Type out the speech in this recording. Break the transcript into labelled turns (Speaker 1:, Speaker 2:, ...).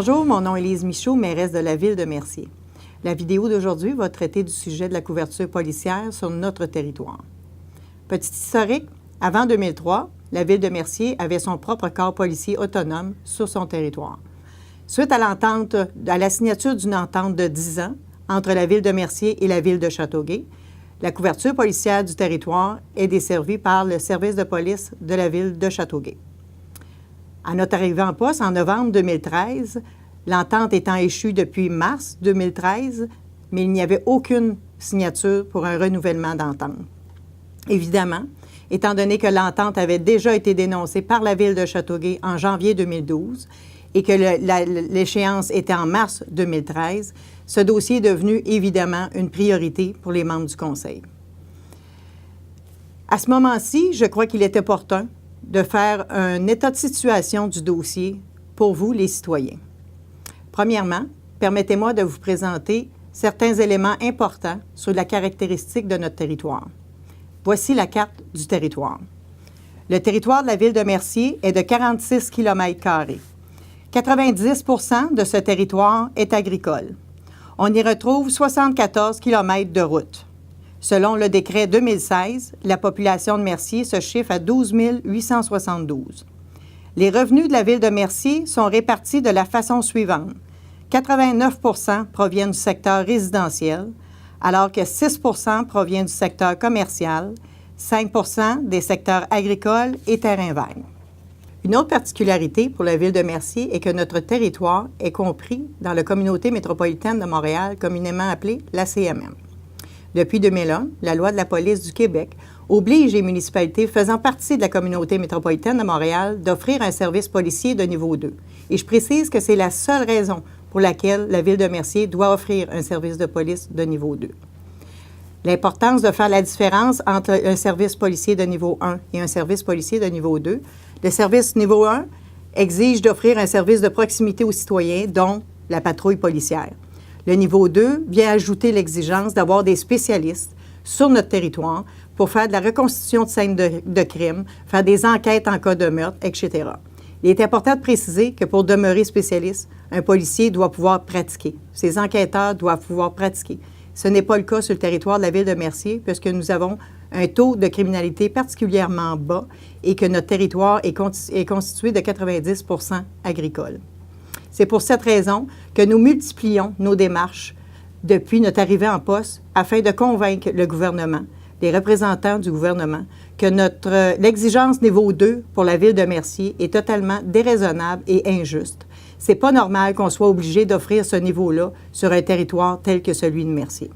Speaker 1: Bonjour, mon nom est Lise Michaud, mairesse de la ville de Mercier. La vidéo d'aujourd'hui va traiter du sujet de la couverture policière sur notre territoire. Petit historique, avant 2003, la ville de Mercier avait son propre corps policier autonome sur son territoire. Suite à la signature d'une entente de 10 ans entre la ville de Mercier et la ville de Châteauguay, la couverture policière du territoire est desservie par le service de police de la ville de Châteauguay. À notre arrivée en poste en novembre 2013, l'entente étant échue depuis mars 2013, mais il n'y avait aucune signature pour un renouvellement d'entente. Évidemment, étant donné que l'entente avait déjà été dénoncée par la ville de Châteauguay en janvier 2012 et que l'échéance était en mars 2013, ce dossier est devenu évidemment une priorité pour les membres du Conseil. À ce moment-ci, je crois qu'il est opportun de faire un état de situation du dossier pour vous, les citoyens. Premièrement, permettez-moi de vous présenter certains éléments importants sur la caractéristique de notre territoire. Voici la carte du territoire. Le territoire de la ville de Mercier est de 46 km². 90 % de ce territoire est agricole. On y retrouve 74 km de routes. Selon le décret 2016, la population de Mercier se chiffre à 12 872. Les revenus de la ville de Mercier sont répartis de la façon suivante. 89 % proviennent du secteur résidentiel, alors que 6 % proviennent du secteur commercial, 5 % des secteurs agricoles et terrains verts. Une autre particularité pour la ville de Mercier est que notre territoire est compris dans la communauté métropolitaine de Montréal, communément appelée la CMM. Depuis 2001, la loi de la police du Québec oblige les municipalités faisant partie de la communauté métropolitaine de Montréal d'offrir un service policier de niveau 2. Et je précise que c'est la seule raison pour laquelle la ville de Mercier doit offrir un service de police de niveau 2. L'importance de faire la différence entre un service policier de niveau 1 et un service policier de niveau 2. Le service niveau 1 exige d'offrir un service de proximité aux citoyens, dont la patrouille policière. Le niveau 2 vient ajouter l'exigence d'avoir des spécialistes sur notre territoire pour faire de la reconstitution de scènes de crime, faire des enquêtes en cas de meurtre, etc. Il est important de préciser que pour demeurer spécialiste, un policier doit pouvoir pratiquer. Ses enquêteurs doivent pouvoir pratiquer. Ce n'est pas le cas sur le territoire de la ville de Mercier, puisque nous avons un taux de criminalité particulièrement bas et que notre territoire est constitué de 90 % agricole. C'est pour cette raison que nous multiplions nos démarches depuis notre arrivée en poste afin de convaincre le gouvernement, les représentants du gouvernement, que l'exigence niveau 2 pour la ville de Mercier est totalement déraisonnable et injuste. C'est pas normal qu'on soit obligé d'offrir ce niveau-là sur un territoire tel que celui de Mercier.